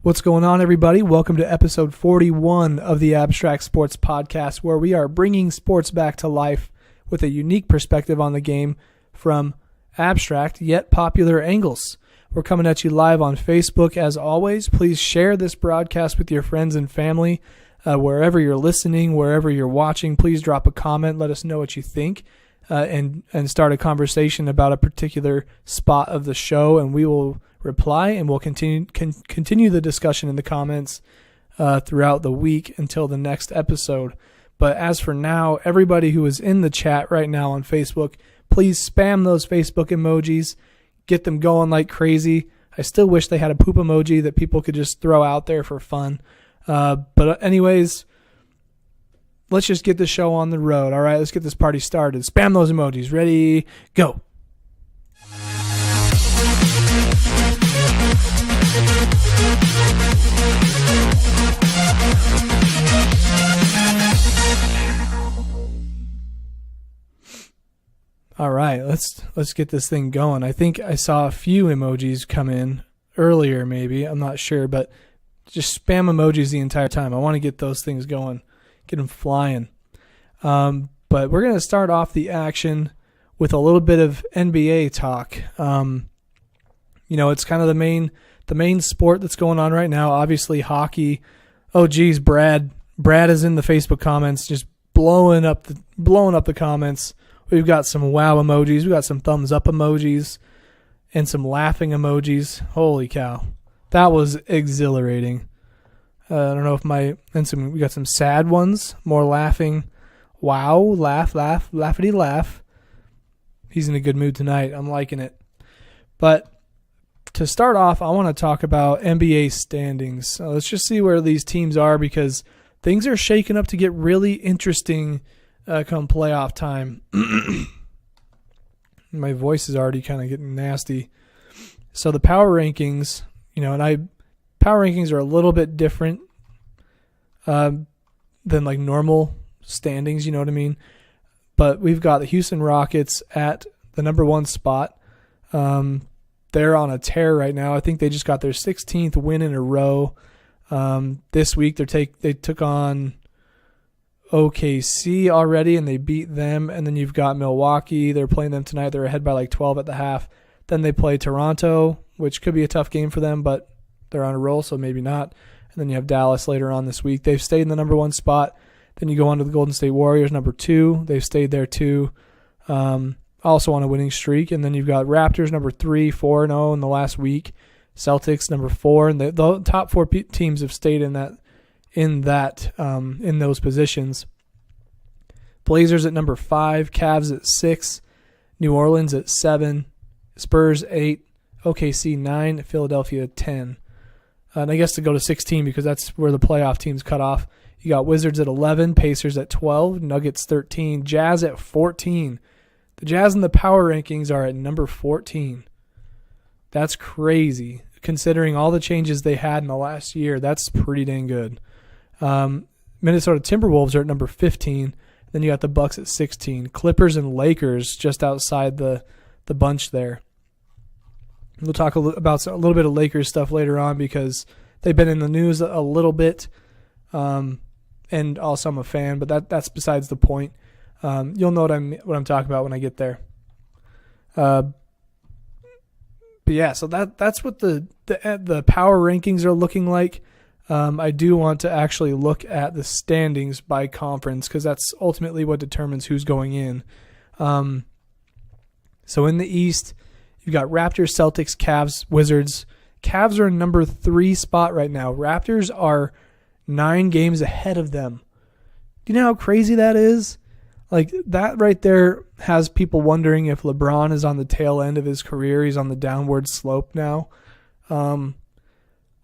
What's going on, everybody? Welcome to episode 41 of the Abstract Sports Podcast, where we are bringing sports back to life with a unique perspective on the game from abstract yet popular angles. We're coming at you live on Facebook. As always, please share this broadcast with your friends and family. Wherever you're listening, wherever you're watching, please drop a comment. Let us know what you think and start a conversation about a particular spot of the show, and we will reply, and we'll continue the discussion in the comments throughout the week until the next episode. But as for now, everybody who is in the chat right now on Facebook, please spam those Facebook emojis. Get them going like crazy. I still wish they had a poop emoji that people could just throw out there for fun. But anyways, let's just get the show on the road. All right, let's get this party started. Spam those emojis. Ready, go. All right, let's get this thing going. I think I saw a few emojis come in earlier, maybe. I'm not sure, but just spam emojis the entire time. I want to get those things going, get them flying. But we're going to start off the action with a little bit of NBA talk. It's kind of the main sport that's going on right now. Obviously, hockey. Oh, geez, Brad is in the Facebook comments, just blowing up the comments. We've got some wow emojis. We've got some thumbs up emojis and some laughing emojis. Holy cow. That was exhilarating. I don't know if we got some sad ones, more laughing. Wow, laughity laugh. He's in a good mood tonight. I'm liking it. But to start off, I want to talk about NBA standings. So let's just see where these teams are, because things are shaking up to get really interesting come playoff time. My voice is already kind of getting nasty. So the power rankings, power rankings are a little bit different than like normal standings, you know what I mean? But we've got the Houston Rockets at the number 1 spot. They're on a tear right now. I think they just got their 16th win in a row. This week they took on OKC already, and they beat them. And then you've got Milwaukee. They're playing them tonight. They're ahead by like 12 at the half. Then they play Toronto, which could be a tough game for them, but they're on a roll, so maybe not. And then you have Dallas later on this week. They've stayed in the number 1 spot. Then you go on to the Golden State Warriors, number 2. They've stayed there too. Also on a winning streak. And then you've got Raptors, number 3, 4-0 in the last week. Celtics, number 4. And the top 4 teams have stayed in those positions. Blazers at number 5, Cavs at 6, New Orleans at 7, Spurs 8, OKC 9, Philadelphia 10. And I guess to go to 16 because that's where the playoff teams cut off. You got Wizards at 11, Pacers at 12, Nuggets 13, Jazz at 14. The Jazz in the power rankings are at number 14. That's crazy. Considering all the changes they had in the last year, that's pretty dang good. Minnesota Timberwolves are at number 15. Then you got the Bucks at 16. Clippers and Lakers just outside the bunch there. We'll talk about a little bit of Lakers stuff later on because they've been in the news a little bit. And also I'm a fan, but that's besides the point. You'll know what I'm talking about when I get there. But yeah, so that's what the power rankings are looking like. I do want to actually look at the standings by conference because that's ultimately what determines who's going in. So in the East, you've got Raptors, Celtics, Cavs, Wizards. Cavs are in number 3 spot right now. Raptors are 9 games ahead of them. Do you know how crazy that is? Like, that right there has people wondering if LeBron is on the tail end of his career. He's on the downward slope now.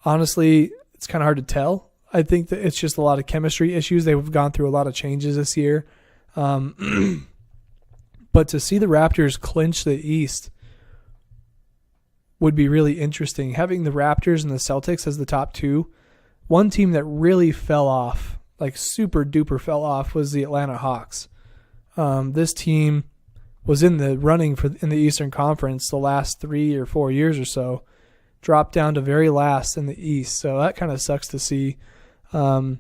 Honestly, it's kind of hard to tell. I think that it's just a lot of chemistry issues. They've gone through a lot of changes this year. But to see the Raptors clinch the East would be really interesting. Having the Raptors and the Celtics as the top 2. One team that really fell off, like super duper fell off, was the Atlanta Hawks. This team was in the running in the Eastern Conference the last 3 or 4 years or so. dropped down to very last in the East. So that kind of sucks to see. Not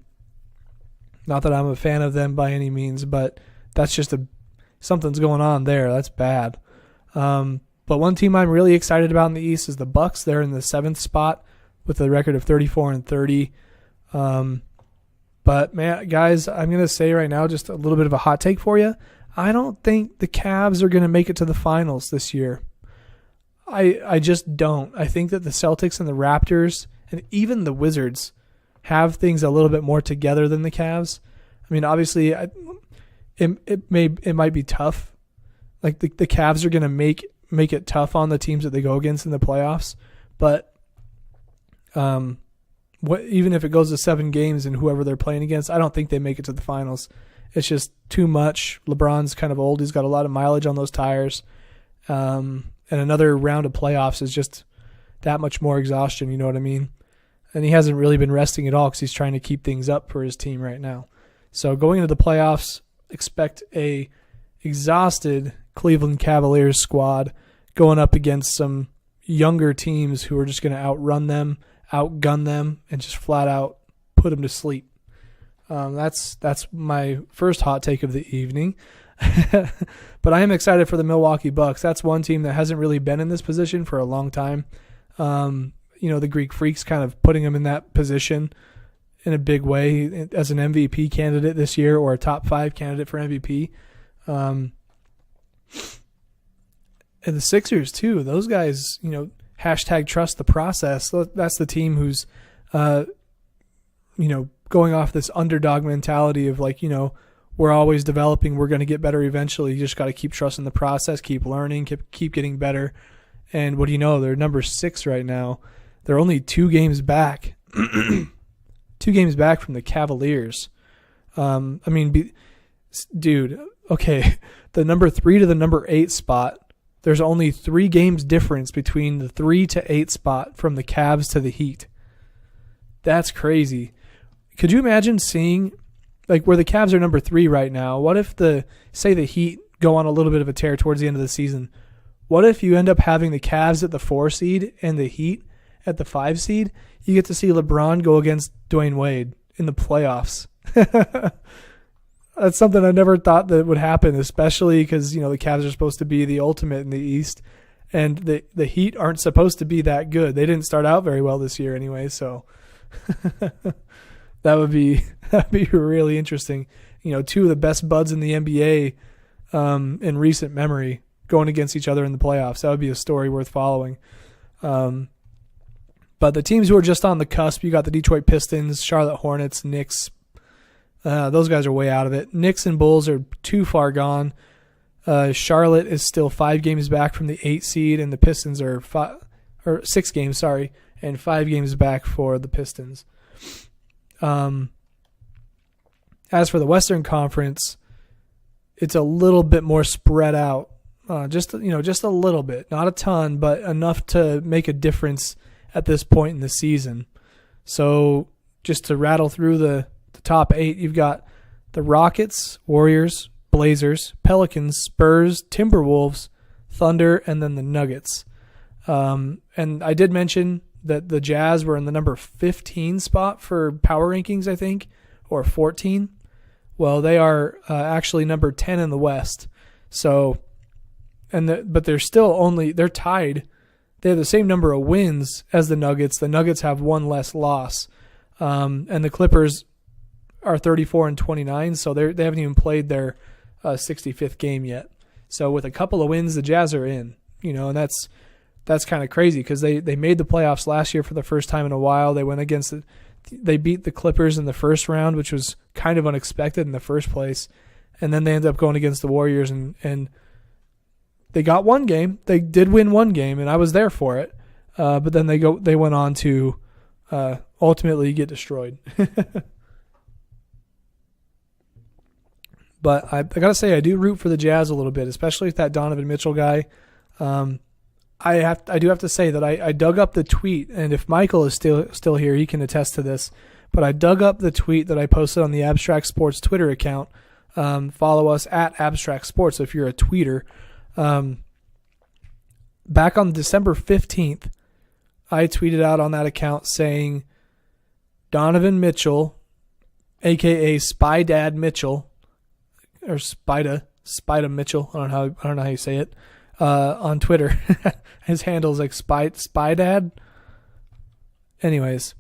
that I'm a fan of them by any means, but that's just something's going on there. That's bad. But one team I'm really excited about in the East is the Bucks. They're in the 7th spot with a record of 34-30. But man, guys, I'm going to say right now just a little bit of a hot take for you. I don't think the Cavs are going to make it to the finals this year. I just don't. I think that the Celtics and the Raptors and even the Wizards have things a little bit more together than the Cavs. I mean, obviously, it might be tough. Like the Cavs are going to make it tough on the teams that they go against in the playoffs. But even if it goes to 7 games and whoever they're playing against, I don't think they make it to the finals. It's just too much. LeBron's kind of old. He's got a lot of mileage on those tires. And another round of playoffs is just that much more exhaustion, you know what I mean? And he hasn't really been resting at all because he's trying to keep things up for his team right now. So going into the playoffs, expect a exhausted Cleveland Cavaliers squad going up against some younger teams who are just going to outrun them, outgun them, and just flat out put them to sleep. That's my first hot take of the evening. But I am excited for the Milwaukee Bucks. That's one team that hasn't really been in this position for a long time. The Greek Freaks kind of putting them in that position in a big way as an MVP candidate this year or a top 5 candidate for MVP. And the Sixers too. Those guys, hashtag trust the process. That's the team who's, going off this underdog mentality of we're always developing. We're going to get better eventually. You just got to keep trusting the process, keep learning, keep getting better. And what do you know? They're number 6 right now. They're only 2 games back. 2 games back from the Cavaliers. Dude, okay. The number 3 to the number 8 spot, there's only 3 games difference between the 3 to 8 spot from the Cavs to the Heat. That's crazy. Could you imagine seeing, where the Cavs are number 3 right now? What if the Heat go on a little bit of a tear towards the end of the season? What if you end up having the Cavs at the 4 seed and the Heat at the 5 seed? You get to see LeBron go against Dwayne Wade in the playoffs. That's something I never thought that would happen, especially because, the Cavs are supposed to be the ultimate in the East, and the Heat aren't supposed to be that good. They didn't start out very well this year anyway, so that'd be really interesting. 2 of the best buds in the NBA in recent memory going against each other in the playoffs. That would be a story worth following. But the teams who are just on the cusp, you got the Detroit Pistons, Charlotte Hornets, Knicks. Those guys are way out of it. Knicks and Bulls are too far gone. Charlotte is still 5 games back from the 8 seed, and the Pistons are 6 games, and 5 games back for the Pistons. As for the Western Conference, it's a little bit more spread out. Just a little bit, not a ton, but enough to make a difference at this point in the season. So just to rattle through the top 8, you've got the Rockets, Warriors, Blazers, Pelicans, Spurs, Timberwolves, Thunder, and then the Nuggets. And I did mention that the Jazz were in the number 15 spot for power rankings, I think, or 14. Well, they are actually number 10 in the West. So, but they're tied. They have the same number of wins as the Nuggets. The Nuggets have 1 less loss. And the Clippers are 34-29, so they haven't even played their 65th game yet. So with a couple of wins, the Jazz are in. And that's kind of crazy because they made the playoffs last year for the first time in a while. They went against they beat the Clippers in the first round, which was kind of unexpected in the first place. And then they ended up going against the Warriors and they got 1 game. They did win 1 game, and I was there for it. But then they went on to ultimately get destroyed. But I got to say, I do root for the Jazz a little bit, especially with that Donovan Mitchell guy. I do have to say that I dug up the tweet, and if Michael is still here, he can attest to this. But I dug up the tweet that I posted on the Abstract Sports Twitter account. Follow us at Abstract Sports if you're a tweeter. Back on December 15th, I tweeted out on that account saying Donovan Mitchell, a.k.a. Spy Dad Mitchell, or Spida Mitchell, I don't know how you say it, on Twitter. His handle is like Spy Dad. Anyways,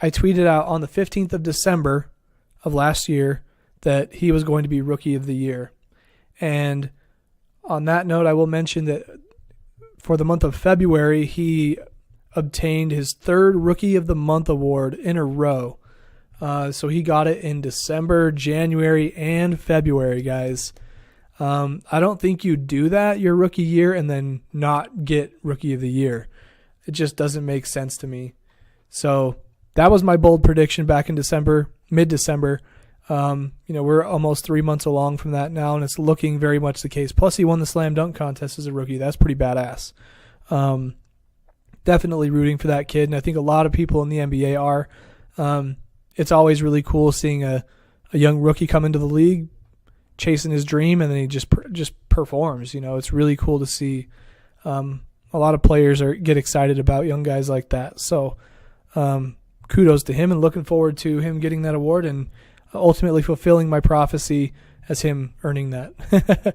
I tweeted out on the 15th of December of last year that he was going to be Rookie of the Year. And on that note, I will mention that for the month of February, he obtained his third Rookie of the Month award in a row. So he got it in December, January, and February, guys. I don't think you do that your rookie year and then not get Rookie of the Year. It just doesn't make sense to me. So that was my bold prediction back in December, mid-December. We're almost 3 months along from that now, and it's looking very much the case. Plus, he won the slam dunk contest as a rookie. That's pretty badass. Definitely rooting for that kid, and I think a lot of people in the NBA are. It's always really cool seeing a young rookie come into the league, chasing his dream, and then he just performs. It's really cool to see. A lot of players get excited about young guys like that. So kudos to him, and looking forward to him getting that award and ultimately fulfilling my prophecy as him earning that.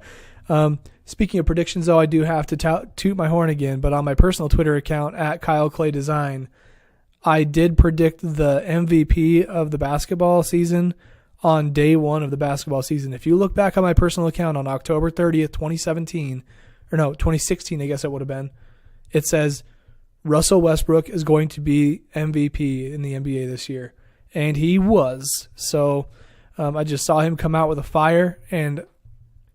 Speaking of predictions, though, I do have to toot my horn again, but on my personal Twitter account, @KyleClayDesign, I did predict the MVP of the basketball season on day one of the basketball season. If you look back on my personal account on October 30th, 2017, or no, 2016, I guess it would have been, it says Russell Westbrook is going to be MVP in the NBA this year. And he was. So I just saw him come out with a fire, and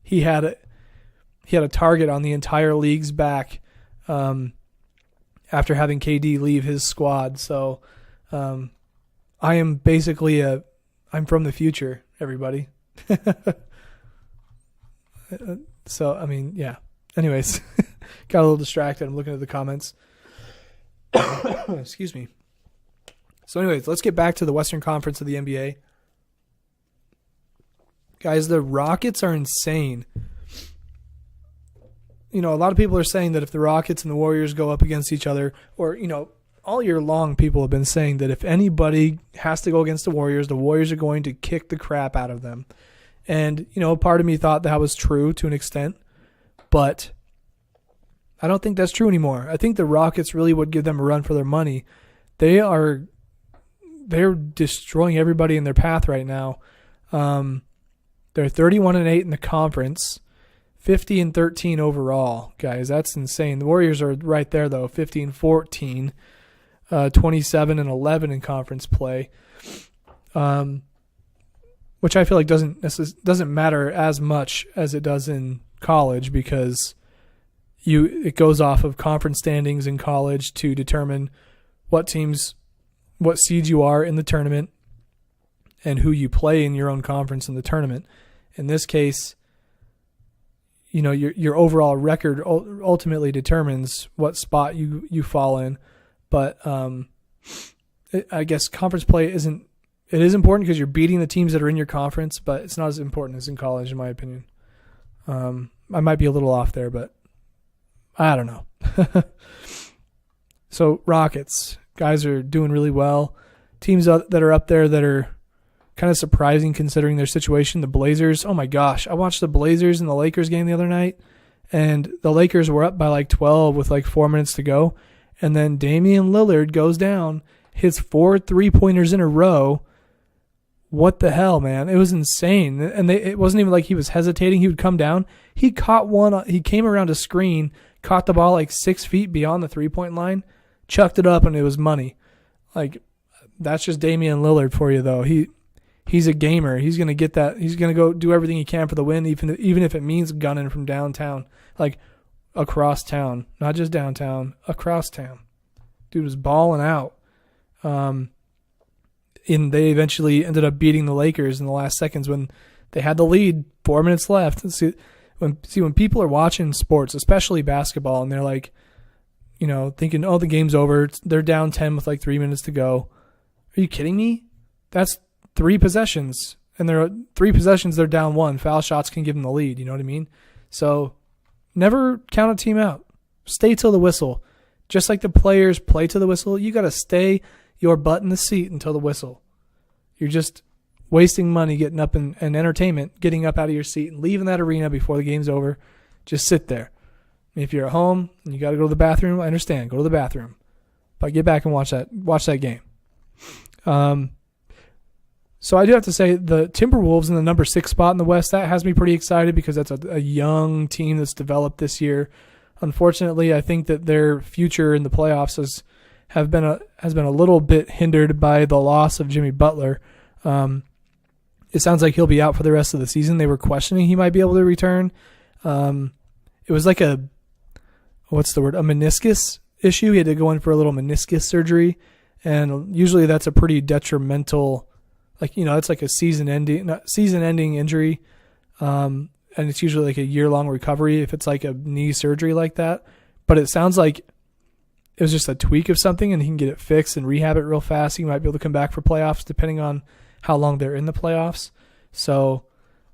he had a target on the entire league's back after having KD leave his squad. So I am basically I'm from the future, everybody. So, I mean, yeah. Anyways, got a little distracted. I'm looking at the comments. Excuse me. So anyways, let's get back to the Western Conference of the NBA. Guys, the Rockets are insane. A lot of people are saying that if the Rockets and the Warriors go up against each other, or, all year long people have been saying that if anybody has to go against the Warriors are going to kick the crap out of them. And, part of me thought that was true to an extent, but I don't think that's true anymore. I think the Rockets really would give them a run for their money. They're destroying everybody in their path right now. They're 31-8 in the conference, 50-13 overall, guys. That's insane. The Warriors are right there though, 15-14, 27-11 in conference play, which I feel like doesn't matter as much as it does in college, because it goes off of conference standings in college to determine what seed you are in the tournament and who you play in your own conference in the tournament. In this case, your overall record ultimately determines what spot you fall in. But I guess conference play is important because you're beating the teams that are in your conference, but it's not as important as in college, in my opinion. I might be a little off there, but I don't know. So Rockets, guys are doing really well. Teams that are up there that are kind of surprising considering their situation. The Blazers, oh my gosh. I watched the Blazers and the Lakers game the other night, and the Lakers were up by like 12 with like 4 minutes to go. And then Damian Lillard goes down, hits 4 3-pointers in a row. What the hell, man? It was insane. And it wasn't even like he was hesitating. He would come down. He caught one. He came around a screen, caught the ball like 6 feet beyond the 3-point line, chucked it up, and it was money. Like, that's just Damian Lillard for you, though. He's a gamer. He's going to get that. He's going to go do everything he can for the win, even if it means gunning from downtown, like across town, not just downtown, across town. Dude was balling out. And they eventually ended up beating the Lakers in the last seconds when they had the lead, 4 minutes left. When people are watching sports, especially basketball, and they're like, thinking, oh, the game's over. They're down 10 with like 3 minutes to go. Are you kidding me? That's 3 possessions. And there are 3 possessions, they're down 1. Foul shots can give them the lead. You know what I mean? So never count a team out. Stay till the whistle. Just like the players play to the whistle, you got to stay your butt in the seat until the whistle. You're just wasting money getting up and entertainment, getting up out of your seat and leaving that arena before the game's over. Just sit there. If you're at home and you got to go to the bathroom, I understand. Go to the bathroom. But get back and watch that game. So I do have to say the Timberwolves in the number 6 spot in the West, that has me pretty excited because that's a young team that's developed this year. Unfortunately, I think that their future in the playoffs has been a little bit hindered by the loss of Jimmy Butler. It sounds like he'll be out for the rest of the season. They were questioning he might be able to return. It was like a meniscus issue. He had to go in for a little meniscus surgery, and usually that's a pretty detrimental, it's like a season-ending injury, and it's usually like a year-long recovery if it's like a knee surgery like that. But it sounds like it was just a tweak of something, and he can get it fixed and rehab it real fast. He might be able to come back for playoffs depending on how long they're in the playoffs. So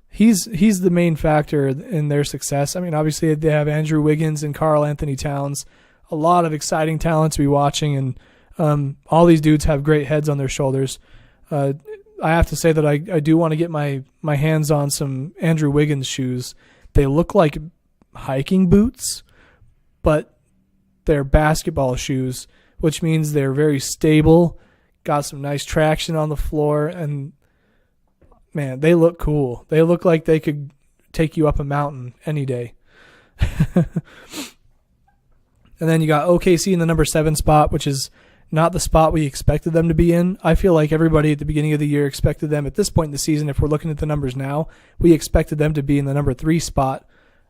he's the main factor in their success. I mean, obviously they have Andrew Wiggins and Karl Anthony Towns, a lot of exciting talent to be watching, and all these dudes have great heads on their shoulders. I have to say that I do want to get my hands on some Andrew Wiggins shoes. They look like hiking boots, but they're basketball shoes, which means they're very stable, got some nice traction on the floor, and man, they look cool. They look like they could take you up a mountain any day. And then you got OKC in the number 7 spot, which is not the spot we expected them to be in. I feel like everybody at the beginning of the year expected them at this point in the season, if we're looking at the numbers now, we expected them to be in the number 3 spot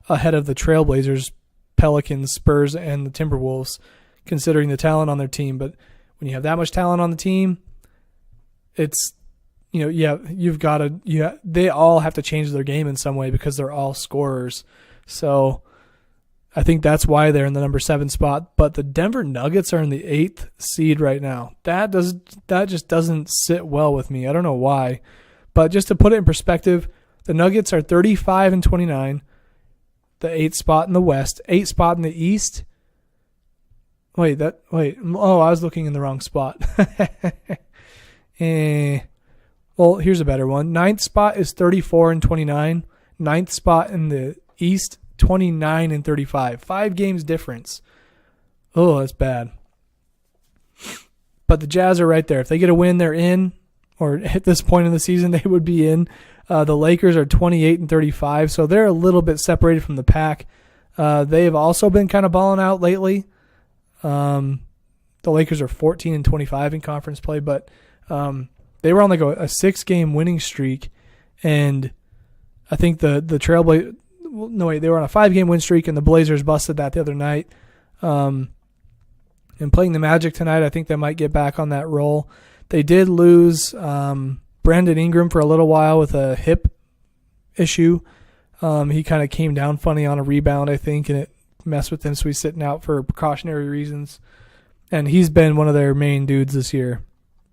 ahead of the Trailblazers, Pelicans, Spurs, and the Timberwolves, considering the talent on their team. But when you have that much talent on the team, it's, you've got to, they all have to change their game in some way because they're all scorers. So I think that's why they're in the number 7 spot. But the Denver Nuggets are in the 8th seed right now. That just doesn't sit well with me. I don't know why. But just to put it in perspective, the Nuggets are 35-29, the 8th spot in the West, 8th spot in the East. I was looking in the wrong spot. Well, here's a better one. 9th spot is 34-29. 9th spot in the East, 29-35. 5 games difference. Oh, that's bad. But the Jazz are right there. If they get a win, they're in. Or at this point in the season, they would be in. The Lakers are 28-35, so they're a little bit separated from the pack. They've also been kind of balling out lately. The Lakers are 14-25 in conference play, but they were on like a 6-game winning streak, and I think the Trailblazers. They were on a 5-game win streak, and the Blazers busted that the other night. And playing the Magic tonight, I think they might get back on that roll. They did lose Brandon Ingram for a little while with a hip issue. He kind of came down funny on a rebound, I think, and it messed with him, so he's sitting out for precautionary reasons. And he's been one of their main dudes this year.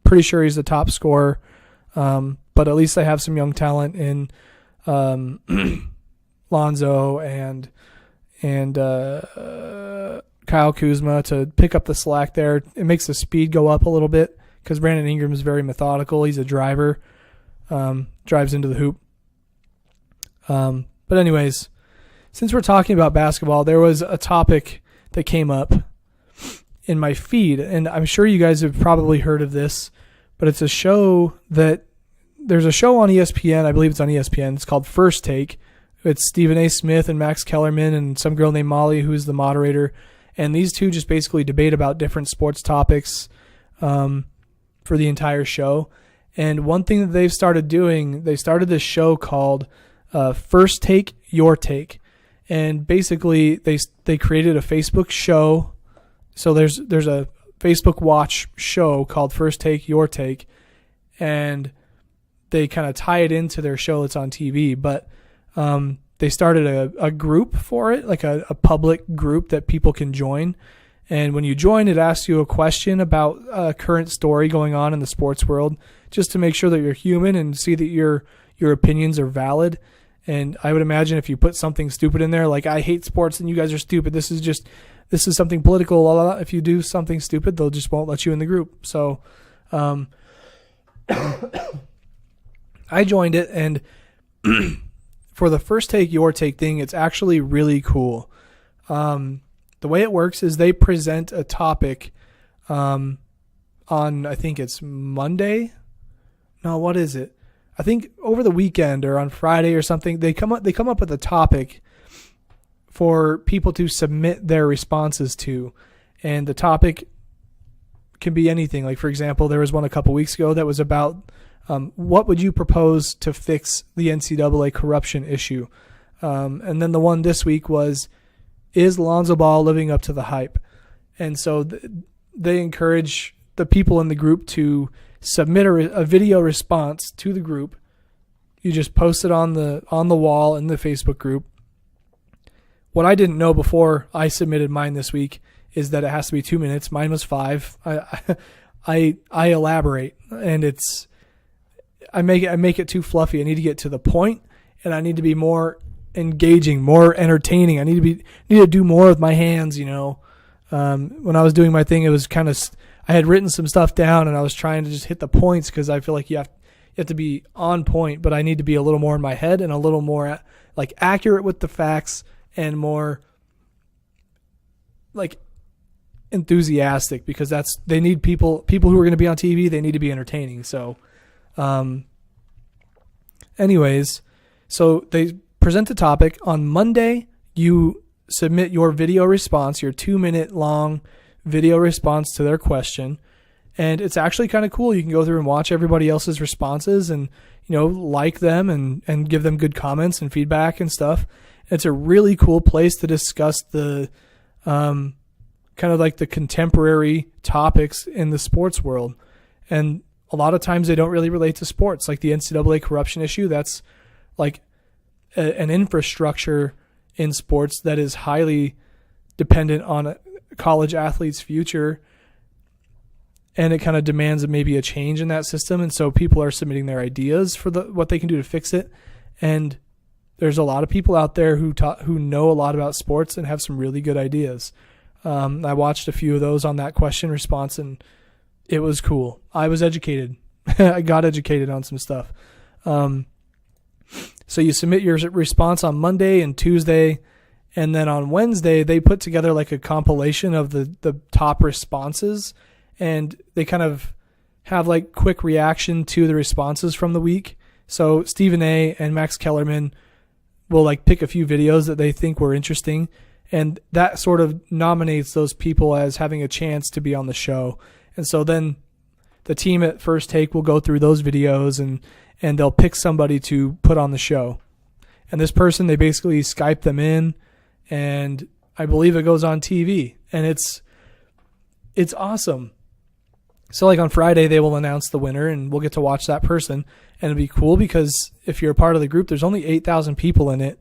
Pretty sure he's the top scorer, but at least they have some young talent in Lonzo and Kyle Kuzma to pick up the slack there. It makes the speed go up a little bit because Brandon Ingram is very methodical. He's a driver, drives into the hoop. But anyways, since we're talking about basketball, there was a topic that came up in my feed, and I'm sure you guys have probably heard of this, but it's a show there's a show on ESPN. I believe it's on ESPN. It's called First Take. It's Stephen A. Smith and Max Kellerman and some girl named Molly, who's the moderator. And these two just basically debate about different sports topics for the entire show. And one thing that they've started doing, they started this show called First Take, Your Take. And basically they created a Facebook show. So there's a Facebook Watch show called First Take, Your Take. And they kind of tie it into their show that's on TV. But they started a group for it, like a public group that people can join. And when you join, it asks you a question about a current story going on in the sports world, just to make sure that you're human and see that your opinions are valid. And I would imagine if you put something stupid in there, like I hate sports and you guys are stupid, this is just this is something political. Blah, blah, blah. If you do something stupid, they'll just won't let you in the group. So I joined it, and for the first take, your take thing, it's actually really cool. The way it works is they present a topic on, I think it's Monday. No, what is it? I think over the weekend or on Friday or something, they come up with a topic for people to submit their responses to. And the topic can be anything. Like, for example, there was one a couple weeks ago that was about what would you propose to fix the NCAA corruption issue? And then the one this week was, is Lonzo Ball living up to the hype? And so they encourage the people in the group to submit a video response to the group. You just post it on the wall in the Facebook group. What I didn't know before I submitted mine this week is that it has to be 2 minutes. Mine was 5. I elaborate, and I make it too fluffy. I need to get to the point, and I need to be more engaging, more entertaining. I need to do more with my hands. When I was doing my thing, it was kind of, I had written some stuff down, and I was trying to just hit the points because I feel like you have to be on point, but I need to be a little more in my head and a little more like accurate with the facts and more like enthusiastic, because they need people who are going to be on TV. They need to be entertaining. So, anyways, so they present the topic on Monday. You submit your video response, your 2-minute long video response to their question. And it's actually kind of cool. You can go through and watch everybody else's responses and, like them and give them good comments and feedback and stuff. It's a really cool place to discuss the kind of like the contemporary topics in the sports world. And a lot of times they don't really relate to sports, like the NCAA corruption issue. That's like an infrastructure in sports that is highly dependent on a college athlete's future. And it kind of demands maybe a change in that system. And so people are submitting their ideas for what they can do to fix it. And there's a lot of people out there who know a lot about sports and have some really good ideas. I watched a few of those on that question response, and it was cool. I was educated. I got educated on some stuff. So you submit your response on Monday and Tuesday, and then on Wednesday they put together like a compilation of the top responses, and they kind of have like quick reaction to the responses from the week. So Stephen A. and Max Kellerman will like pick a few videos that they think were interesting, and that sort of nominates those people as having a chance to be on the show. And so then the team at First Take will go through those videos and they'll pick somebody to put on the show. And this person, they basically Skype them in, and I believe it goes on TV, and it's awesome. So like on Friday, they will announce the winner, and we'll get to watch that person. And it'll be cool because if you're a part of the group, there's only 8,000 people in it.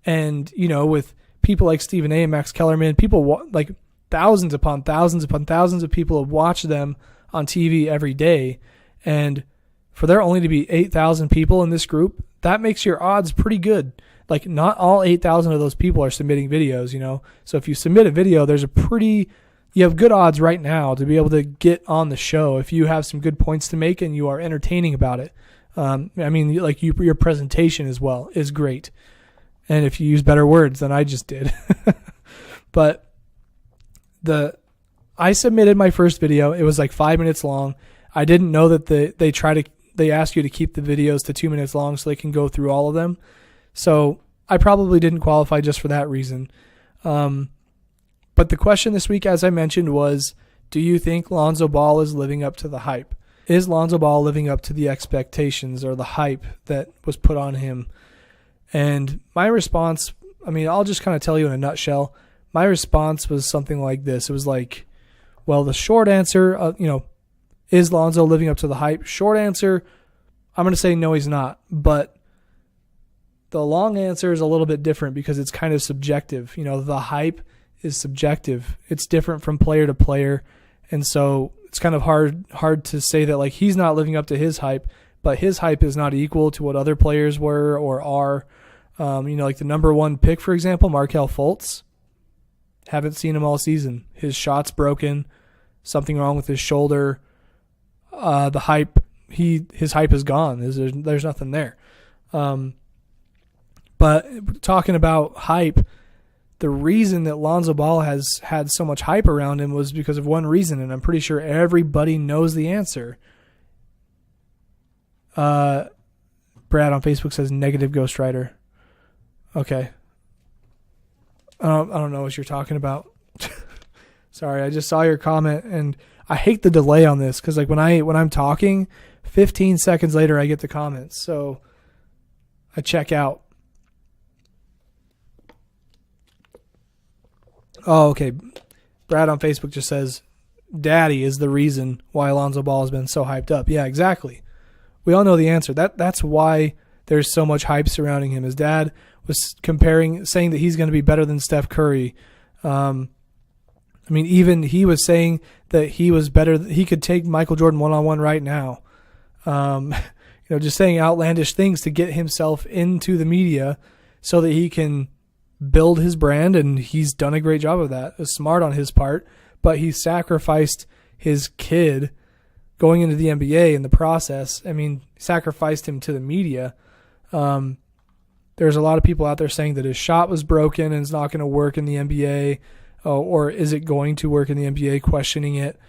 And, with people like Stephen A. and Max Kellerman, people like thousands upon thousands upon thousands of people have watched them on TV every day. And for there only to be 8,000 people in this group, that makes your odds pretty good. Like, not all 8,000 of those people are submitting videos, So if you submit a video, you have good odds right now to be able to get on the show if you have some good points to make and you are entertaining about it. Your presentation as well is great. And if you use better words than I just did. But I submitted my first video. It was like 5 minutes long. I didn't know that they ask you to keep the videos to 2 minutes long so they can go through all of them. So I probably didn't qualify just for that reason. But the question this week, as I mentioned, was, do you think Lonzo Ball is living up to the hype? Is Lonzo Ball living up to the expectations or the hype that was put on him? And my response, I'll just kind of tell you in a nutshell. My response was something like this. It was like, well, the short answer, is Lonzo living up to the hype? Short answer, I'm going to say no, he's not. But the long answer is a little bit different because it's kind of subjective. The hype is subjective. It's different from player to player. And so it's kind of hard to say that like he's not living up to his hype, but his hype is not equal to what other players were or are. Like the number one pick, for example, Markelle Fultz, Haven't seen him all season. His shot's broken. Something wrong with his shoulder. The hype, his hype is gone. There's nothing there. But talking about hype, the reason that Lonzo Ball has had so much hype around him was because of one reason, and I'm pretty sure everybody knows the answer. Brad on Facebook says negative ghostwriter. Okay. I don't know what you're talking about. Sorry, I just saw your comment, and I hate the delay on this because like when I'm talking, 15 seconds later I get the comments, so I check out. Oh, okay. Brad on Facebook just says, "Daddy is the reason why Lonzo Ball has been so hyped up." Yeah, exactly. We all know the answer. That's why there's so much hype surrounding him. His dad was saying that he's going to be better than Steph Curry. Even he was saying that he was better. He could take Michael Jordan one-on-one right now. Just saying outlandish things to get himself into the media so that he can build his brand, and he's done a great job of that. It was smart on his part, but he sacrificed his kid going into the NBA in the process. Sacrificed him to the media. There's a lot of people out there saying that his shot was broken and it's not going to work in the NBA, or is it going to work in the NBA, questioning it.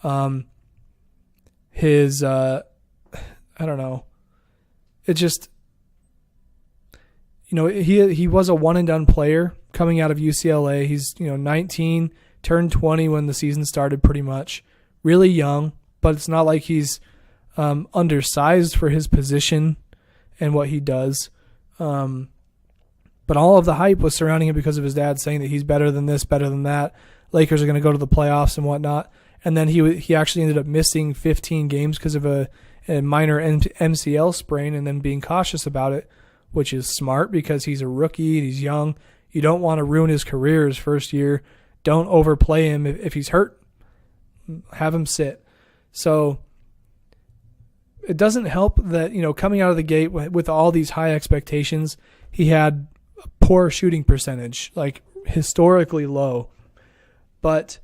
I don't know. It just, he was a one and done player coming out of UCLA. He's, 19, turned 20 when the season started pretty much. Really young, but it's not like he's undersized for his position and what he does. But all of the hype was surrounding him because of his dad saying that he's better than this, better than that. Lakers are going to go to the playoffs and whatnot. And then he actually ended up missing 15 games because of a minor MCL sprain, and then being cautious about it, which is smart because he's a rookie, he's young. You don't want to ruin his career his first year. Don't overplay him. If he's hurt, have him sit. So it doesn't help that, coming out of the gate with all these high expectations, he had a poor shooting percentage, like historically low. But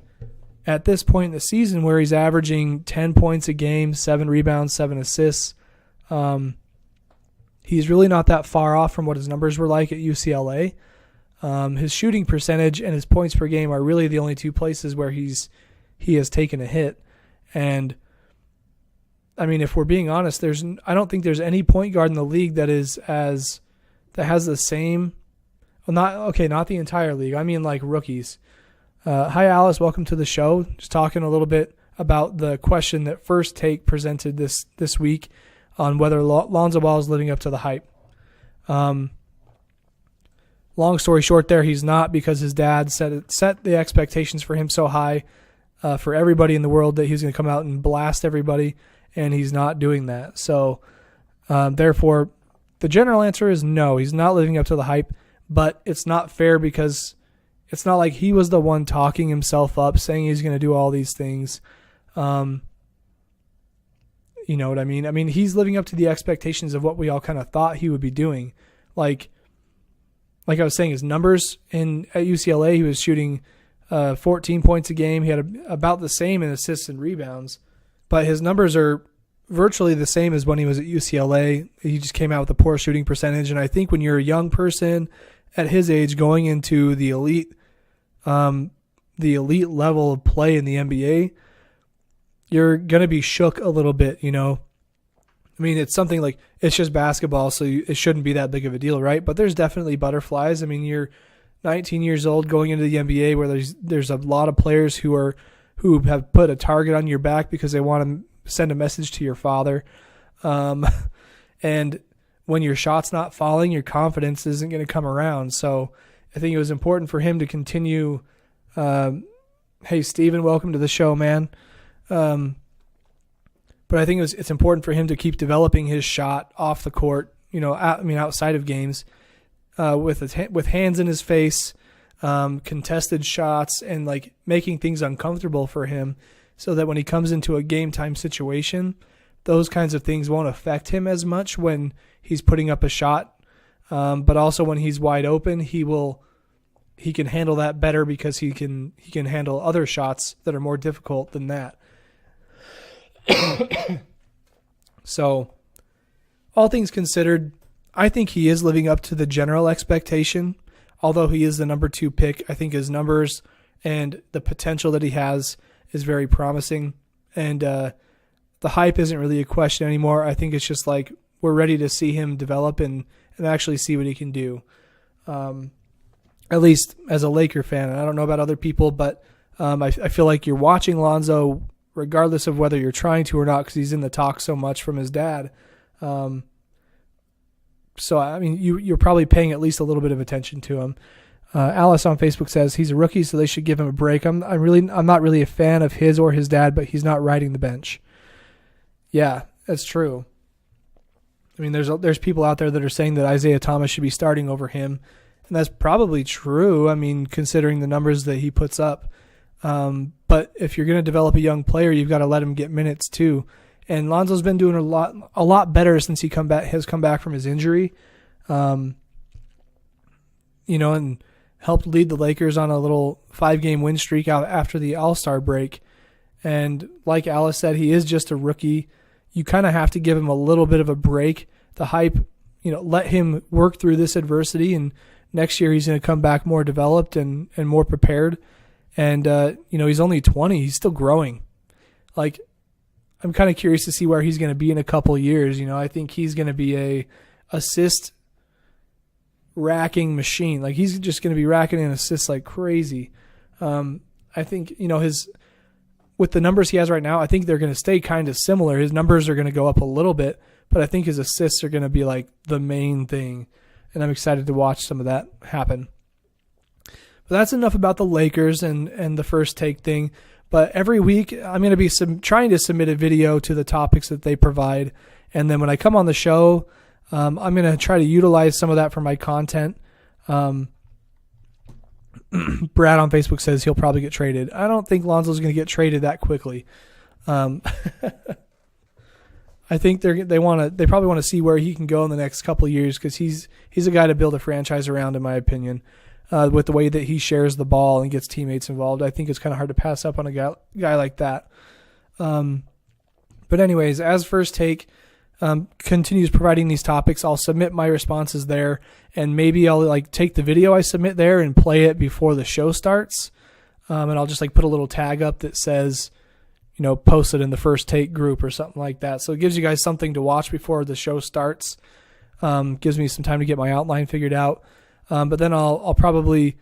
at this point in the season where he's averaging 10 points a game, 7 rebounds, 7 assists, he's really not that far off from what his numbers were like at UCLA. His shooting percentage and his points per game are really the only two places where he has taken a hit. And if we're being honest, I don't think there's any point guard in the league that has the same. Well, not the entire league. I mean, like rookies. Hi, Alice. Welcome to the show. Just talking a little bit about the question that First Take presented this week on whether Lonzo Ball is living up to the hype. Long story short there, he's not, because his dad set the expectations for him so high for everybody in the world that he's going to come out and blast everybody, and he's not doing that. So, therefore, the general answer is no, he's not living up to the hype, but it's not fair because it's not like he was the one talking himself up, saying he's going to do all these things. You know what I mean? He's living up to the expectations of what we all kind of thought he would be doing. Like I was saying, his numbers at UCLA, he was shooting 14 points a game. He had about the same in assists and rebounds, but his numbers are virtually the same as when he was at UCLA. He just came out with a poor shooting percentage. And I think when you're a young person at his age going into the elite level of play in the NBA, you're going to be shook a little bit, it's something like, it's just basketball, so it shouldn't be that big of a deal, right? But there's definitely butterflies. You're 19 years old going into the NBA where there's a lot of players who have put a target on your back because they want to send a message to your father. And when your shot's not falling, your confidence isn't going to come around. So I think it was important for him to continue. Hey, Steven, welcome to the show, man. But I think it's important for him to keep developing his shot off the court, outside of games, with hands in his face, contested shots, and like making things uncomfortable for him, so that when he comes into a game time situation, those kinds of things won't affect him as much when he's putting up a shot. But also when he's wide open, he will he can handle that better because he can handle other shots that are more difficult than that. So, all things considered, I think he is living up to the general expectation. Although he is the number 2 pick, I think his numbers and the potential that he has is very promising. And the hype isn't really a question anymore. I think it's just like we're ready to see him develop and actually see what he can do. At least as a Laker fan. And I don't know about other people, but I feel like you're watching Lonzo regardless of whether you're trying to or not because he's in the talk so much from his dad. So, I mean, you're probably paying at least a little bit of attention to him. Alice on Facebook says he's a rookie, so they should give him a break. I'm not really a fan of his or his dad, but he's not riding the bench. Yeah, that's true. I mean, there's people out there that are saying that Isaiah Thomas should be starting over him, and that's probably true. I mean, considering the numbers that he puts up. But if you're going to develop a young player, you've got to let him get minutes too. And Lonzo's been doing a lot better since he has come back from his injury. And helped lead the Lakers on a little 5-game win streak out after the All-Star break. And like Alice said, he is just a rookie. You kind of have to give him a little bit of a break. The hype, let him work through this adversity, and next year he's going to come back more developed and more prepared. And, he's only 20. He's still growing. Like, I'm kind of curious to see where he's going to be in a couple of years. I think he's going to be a assist racking machine. Like, he's just going to be racking in assists like crazy. I think, with the numbers he has right now, I think they're going to stay kind of similar. His numbers are going to go up a little bit, but I think his assists are going to be like the main thing. And I'm excited to watch some of that happen. But that's enough about the Lakers and the first take thing. But every week I'm going to be trying to submit a video to the topics that they provide. And then when I come on the show, I'm going to try to utilize some of that for my content. Brad on Facebook says he'll probably get traded. I don't think Lonzo's going to get traded that quickly. I think they probably want to see where he can go in the next couple of years because he's a guy to build a franchise around, in my opinion. With the way that he shares the ball and gets teammates involved, I think it's kind of hard to pass up on a guy like that. But anyways, as First Take continues providing these topics, I'll submit my responses there, and maybe I'll take the video I submit there and play it before the show starts. And I'll just put a little tag up that says, post it in the First Take group or something like that. So it gives you guys something to watch before the show starts. Gives me some time to get my outline figured out. But then I'll probably,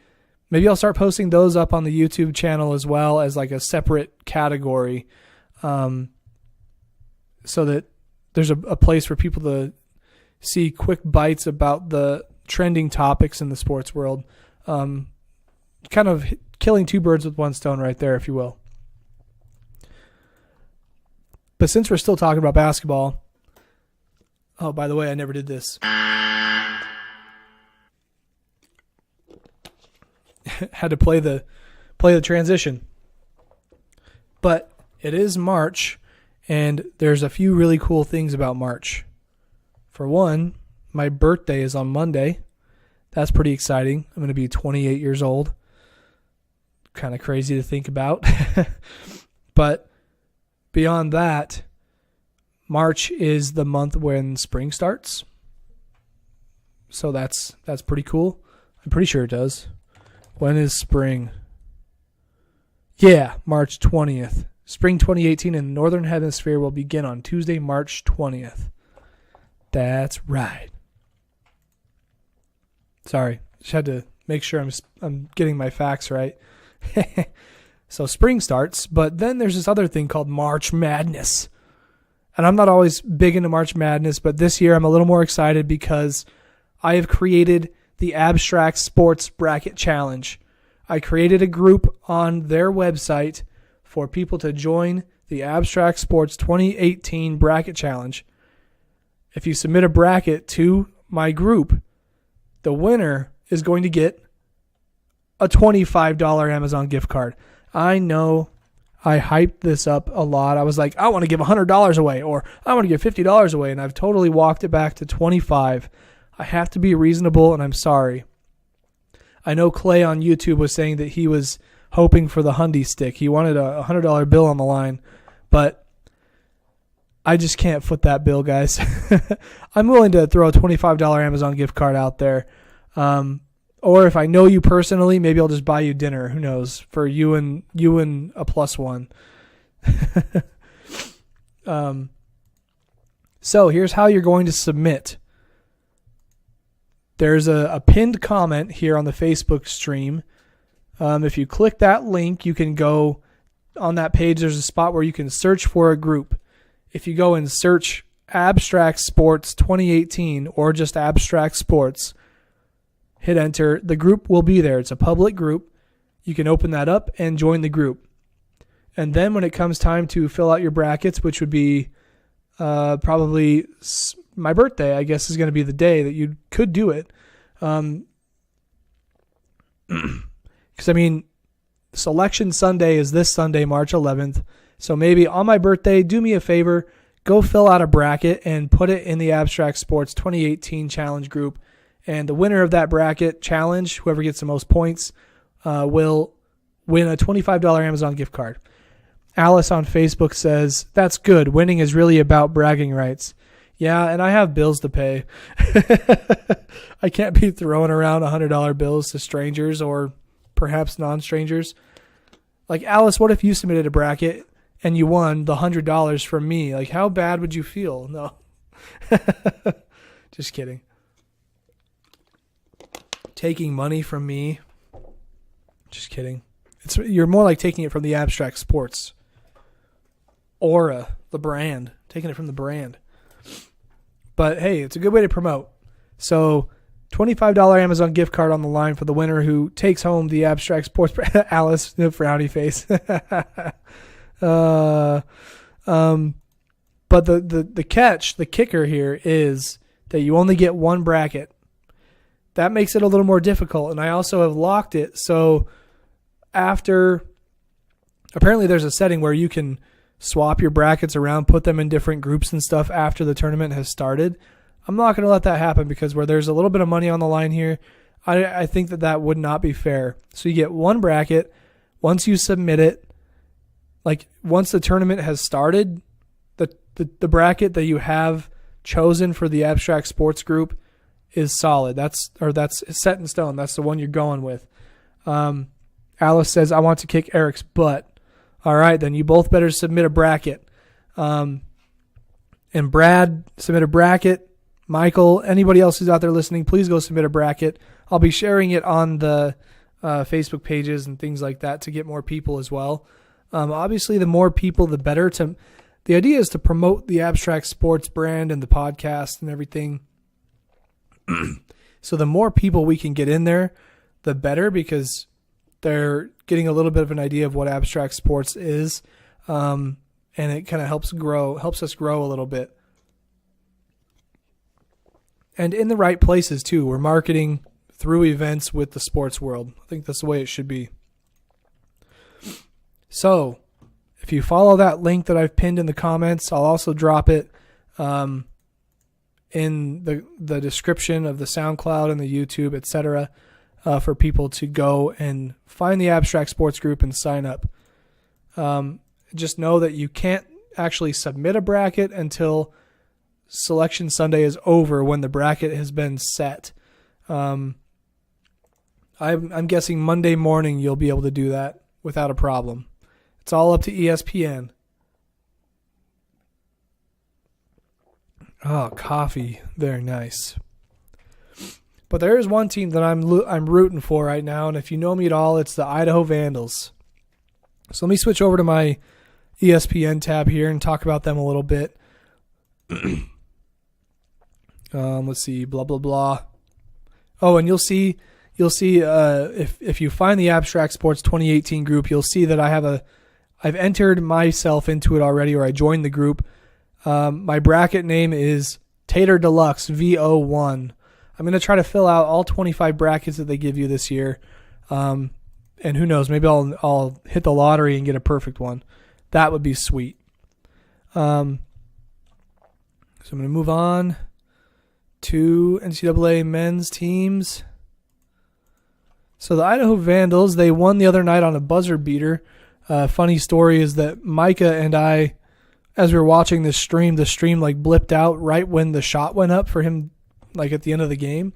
maybe I'll start posting those up on the YouTube channel as well as a separate category, so that there's a place for people to see quick bites about the trending topics in the sports world. Kind of killing two birds with one stone right there, if you will. But since we're still talking about basketball, oh, by the way, I never did this. Had to play the transition. But it is March, and there's a few really cool things about March. For one, my birthday is on Monday. That's pretty exciting. I'm going to be 28 years old. Kind of crazy to think about. But beyond that, March is the month when spring starts. So that's pretty cool. I'm pretty sure it does. When is spring? Yeah, March 20th. Spring 2018 in the Northern Hemisphere will begin on Tuesday, March 20th. That's right. Sorry, just had to make sure I'm getting my facts right. So spring starts, but then there's this other thing called March Madness. And I'm not always big into March Madness, but this year I'm a little more excited because I have created the Abstract Sports Bracket Challenge. I created a group on their website for people to join the Abstract Sports 2018 Bracket Challenge. If you submit a bracket to my group, the winner is going to get a $25 Amazon gift card. I know I hyped this up a lot. I was like, I want to give $100 away, or I want to give $50 away, and I've totally walked it back to $25. I have to be reasonable, and I'm sorry. I know Clay on YouTube was saying that he was hoping for the Hundy stick. He wanted a $100 bill on the line, but I just can't foot that bill, guys. I'm willing to throw a $25 Amazon gift card out there. Or if I know you personally, maybe I'll just buy you dinner. Who knows? For you and a +1. So here's how you're going to submit. There's a pinned comment here on the Facebook stream. If you click that link, you can go on that page. There's a spot where you can search for a group. If you go and search Abstract Sports 2018 or just Abstract Sports, hit enter. The group will be there. It's a public group. You can open that up and join the group. And then when it comes time to fill out your brackets, which would be probably my birthday, I guess, is going to be the day that you could do it. Because, I mean, Selection Sunday is this Sunday, March 11th. So maybe on my birthday, do me a favor, go fill out a bracket and put it in the Abstract Sports 2018 Challenge group. And the winner of that bracket challenge, whoever gets the most points, will win a $25 Amazon gift card. Alice on Facebook says, that's good. Winning is really about bragging rights. Yeah, and I have bills to pay. I can't be throwing around $100 bills to strangers or perhaps non-strangers. Like, Alice, what if you submitted a bracket and you won the $100 from me? Like, how bad would you feel? No. Just kidding. Taking money from me. Just kidding. You're more like taking it from the Abstract Sports aura, the brand. Taking it from the brand. But hey, it's a good way to promote. So, $25 Amazon gift card on the line for the winner who takes home the Abstract Sports brand. Alice, the frowny face. But the catch, the kicker here is that you only get one bracket. That makes it a little more difficult. And I also have locked it. So apparently there's a setting where you can swap your brackets around, put them in different groups and stuff after the tournament has started. I'm not going to let that happen because where there's a little bit of money on the line here, I think that would not be fair. So you get one bracket. Once you submit it, like once the tournament has started, the bracket that you have chosen for the Abstract Sports group is solid. That's set in stone. That's the one you're going with. Alice says, I want to kick Eric's butt. All right, then you both better submit a bracket. And Brad, submit a bracket. Michael, anybody else who's out there listening, please go submit a bracket. I'll be sharing it on the Facebook pages and things like that to get more people as well. Obviously, the more people, the better. The idea is to promote the Abstract Sports brand and the podcast and everything. So the more people we can get in there, the better, because they're getting a little bit of an idea of what Abstract Sports is, and it kind of helps us grow a little bit. And in the right places too. We're marketing through events with the sports world. I think that's the way it should be. So, if you follow that link that I've pinned in the comments, I'll also drop it in the description of the SoundCloud and the YouTube, etc., for people to go and find the Abstract Sports group and sign up. Just know that you can't actually submit a bracket until Selection Sunday is over, when the bracket has been set. I'm guessing Monday morning you'll be able to do that without a problem. It's all up to ESPN. Oh, coffee. Very nice. But there is one team that I'm rooting for right now, and if you know me at all, it's the Idaho Vandals. So let me switch over to my ESPN tab here and talk about them a little bit. Let's see, blah, blah, blah. Oh, and you'll see if you find the Abstract Sports 2018 group, you'll see that I've entered myself into it already, or I joined the group. My bracket name is Tater Deluxe VO1. I'm going to try to fill out all 25 brackets that they give you this year. And who knows, maybe I'll hit the lottery and get a perfect one. That would be sweet. So I'm going to move on to NCAA men's teams. So the Idaho Vandals, they won the other night on a buzzer beater. Funny story is that Micah and I, as we were watching the stream like blipped out right when the shot went up for him, like at the end of the game.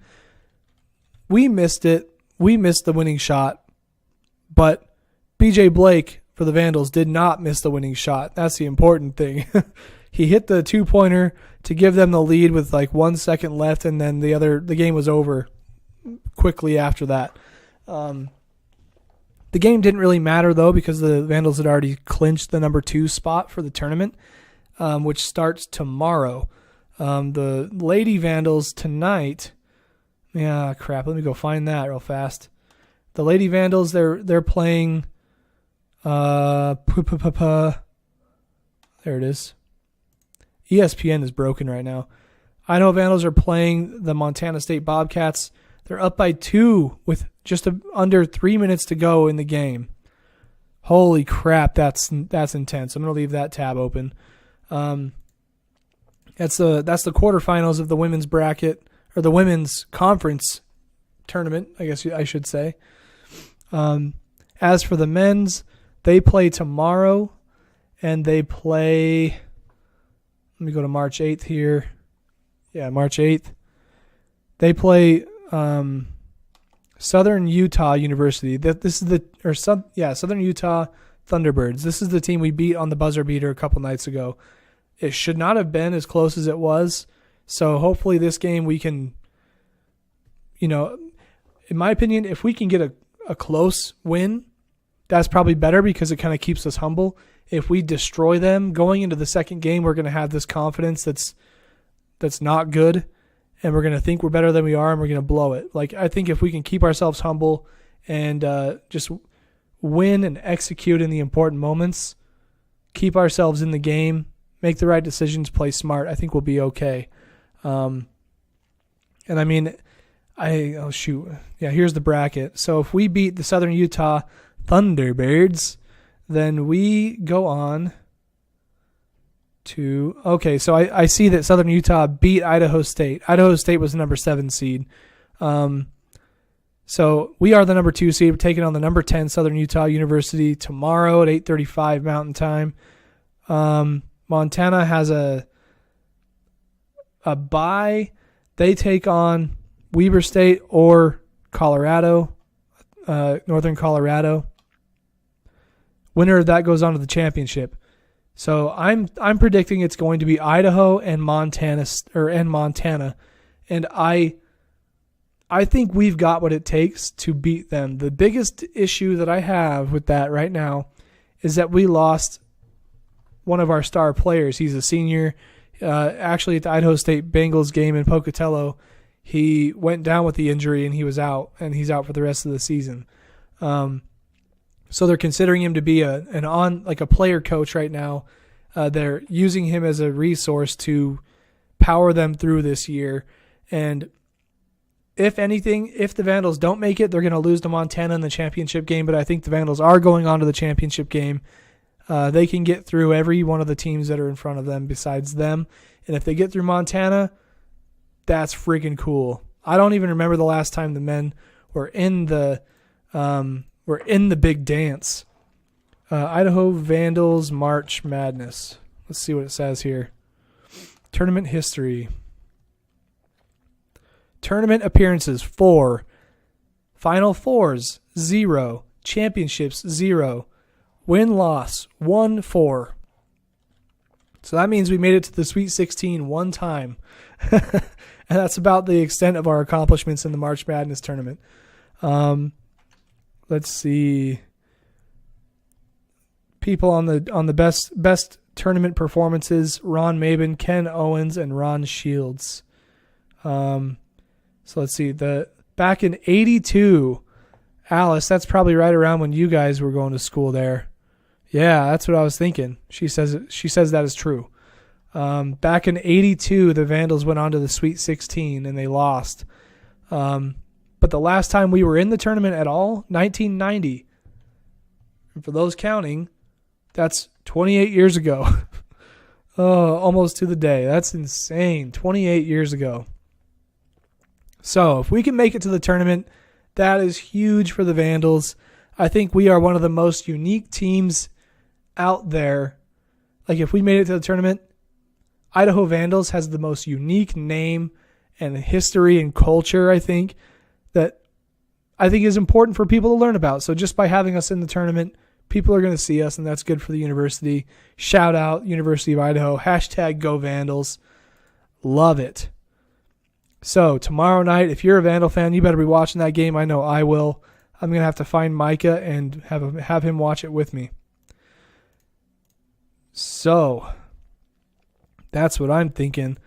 We missed it. We missed the winning shot. But BJ Blake for the Vandals did not miss the winning shot. That's the important thing. He hit the 2-pointer to give them the lead with like 1 second left, and then the game was over quickly after that. The game didn't really matter, though, because the Vandals had already clinched the number 2 spot for the tournament, which starts tomorrow. The Lady Vandals tonight, let me go find that real fast. The Lady Vandals, they're playing, there it is. ESPN is broken right now. Idaho Vandals are playing the Montana State Bobcats. They're up by 2 with just under 3 minutes to go in the game. Holy crap, that's intense. I'm going to leave that tab open. That's the quarterfinals of the women's bracket, or the women's conference tournament, I guess I should say. As for the men's, they play tomorrow, and they play, let me go to March 8th here. Yeah, March 8th. They play Southern Utah University. Southern Utah Thunderbirds. This is the team we beat on the buzzer beater a couple nights ago. It should not have been as close as it was. So hopefully this game we can, in my opinion, if we can get a close win, that's probably better because it kind of keeps us humble. If we destroy them going into the second game, we're going to have this confidence that's not good. And we're going to think we're better than we are, and we're going to blow it. Like, I think if we can keep ourselves humble and just win and execute in the important moments, keep ourselves in the game, make the right decisions, play smart, I think we'll be okay. And I mean, here's the bracket. So if we beat the Southern Utah Thunderbirds, then we go on to, so I see that Southern Utah beat Idaho State. Idaho State was the number 7 seed. So we are the number 2 seed. We're taking on the number 10 Southern Utah University tomorrow at 8:35 Mountain Time. Montana has a bye. They take on Weber State or Colorado, Northern Colorado. Winner of that goes on to the championship. So I'm predicting it's going to be Idaho and Montana, and I think we've got what it takes to beat them. The biggest issue that I have with that right now is that we lost one of our star players. He's a senior. Actually, at the Idaho State Bengals game in Pocatello, he went down with the injury and he was out, and he's out for the rest of the season. So they're considering him to be a player coach right now. They're using him as a resource to power them through this year. And if anything, if the Vandals don't make it, they're going to lose to Montana in the championship game. But I think the Vandals are going on to the championship game. They can get through every one of the teams that are in front of them besides them. And if they get through Montana, that's freaking cool. I don't even remember the last time the men were in the big dance. Idaho Vandals March Madness. Let's see what it says here. Tournament history. Tournament appearances 4. Final Fours 0. Championships 0. Win-loss 1-4. So that means we made it to the Sweet 16 one time. And that's about the extent of our accomplishments in the March Madness tournament. Let's see. People on the best tournament performances: Ron Maben, Ken Owens, and Ron Shields. So let's see. Back in '82, Alice, that's probably right around when you guys were going to school there. Yeah, that's what I was thinking. She says that is true. Back in '82, the Vandals went on to the Sweet 16 and they lost. But the last time we were in the tournament at all, 1990. And for those counting, that's 28 years ago. Oh, almost to the day. That's insane. 28 years ago. So if we can make it to the tournament, That is huge for the Vandals. I think we are one of the most unique teams out there. Like, if we made it to the tournament, Idaho Vandals has the most unique name and history and culture, I think is important for people to learn about. So just by having us in the tournament, people are going to see us, and that's good for the university. Shout out University of Idaho. # Go Vandals. Love it. So tomorrow night, if you're a Vandal fan, you better be watching that game. I know I will. I'm going to have to find Micah and have him watch it with me. So that's what I'm thinking.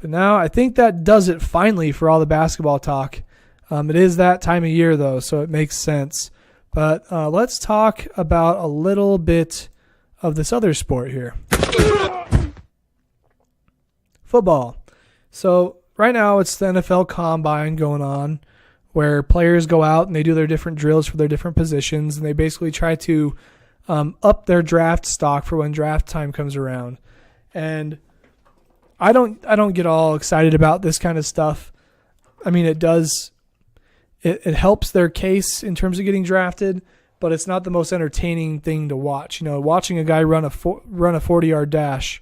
But now I think that does it finally for all the basketball talk. It is that time of year, though, so it makes sense. But let's talk about a little bit of this other sport here. Football. So right now it's the NFL Combine going on, where players go out and they do their different drills for their different positions, and they basically try to up their draft stock for when draft time comes around. And I don't get all excited about this kind of stuff. I mean, it does. It helps their case in terms of getting drafted, but it's not the most entertaining thing to watch. You know, watching a guy run a 40-yard dash,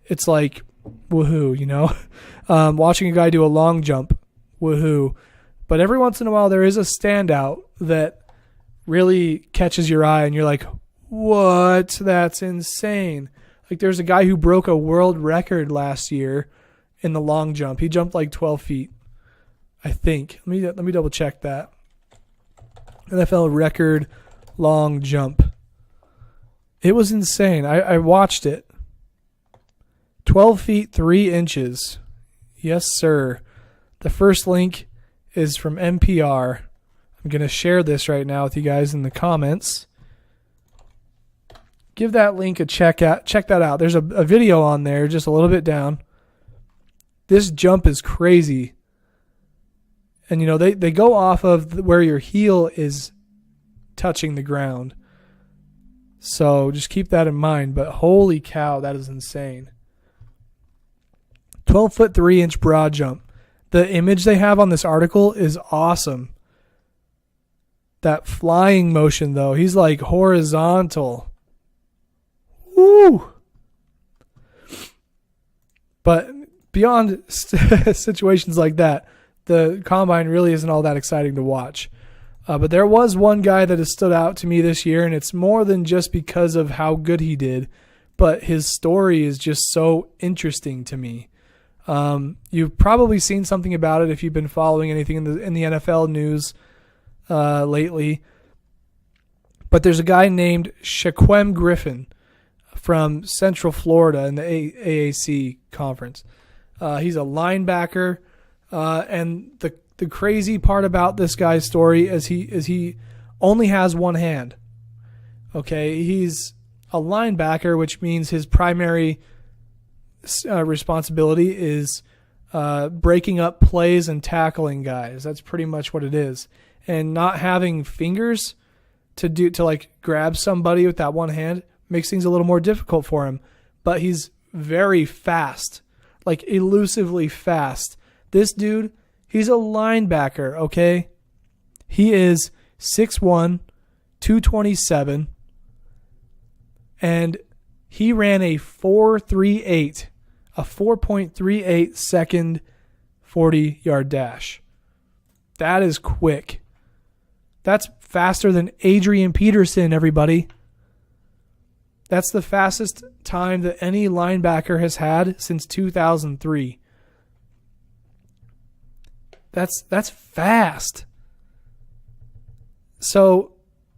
it's like woohoo. You know, watching a guy do a long jump, woohoo. But every once in a while, there is a standout that really catches your eye, and you're like, "What? That's insane!" Like, there's a guy who broke a world record last year in the long jump. He jumped like 12 feet. I think. Let me double check that. NFL record long jump. It was insane. I watched it. 12 feet 3 inches. Yes, sir. The first link is from NPR. I'm going to share this right now with you guys in the comments. Give that link a check out. Check that out. There's a video on there just a little bit down. This jump is crazy. And, you know, they go off of where your heel is touching the ground. So just keep that in mind. But holy cow, that is insane. 12 foot 3 inch broad jump. The image they have on this article is awesome. That flying motion, though, he's like horizontal. Woo! But beyond situations like that, the Combine really isn't all that exciting to watch. But there was one guy that has stood out to me this year, and it's more than just because of how good he did, but his story is just so interesting to me. You've probably seen something about it if you've been following anything in the NFL news lately. But there's a guy named Shaquem Griffin from Central Florida in the AAC conference. He's a linebacker. And the crazy part about this guy's story is he only has one hand. Okay, he's a linebacker, which means his primary responsibility is breaking up plays and tackling guys. That's pretty much what it is. And not having fingers to like grab somebody with that one hand makes things a little more difficult for him. But he's very fast, like elusively fast. This dude, he's a linebacker, okay? He is 6'1", 227, and he ran a 4.38 second 40-yard dash. That is quick. That's faster than Adrian Peterson, everybody. That's the fastest time that any linebacker has had since 2003. That's fast. So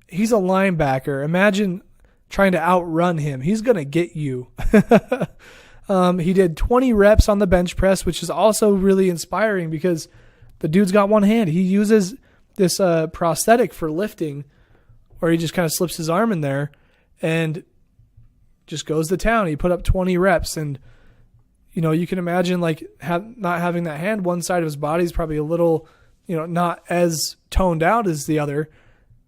he's a linebacker. Imagine trying to outrun him. He's going to get you. He did 20 reps on the bench press, which is also really inspiring because the dude's got one hand. He uses this prosthetic for lifting, or he just kind of slips his arm in there and just goes to town. He put up 20 reps, and you know, you can imagine like not having that hand. One side of his body is probably a little, you know, not as toned out as the other.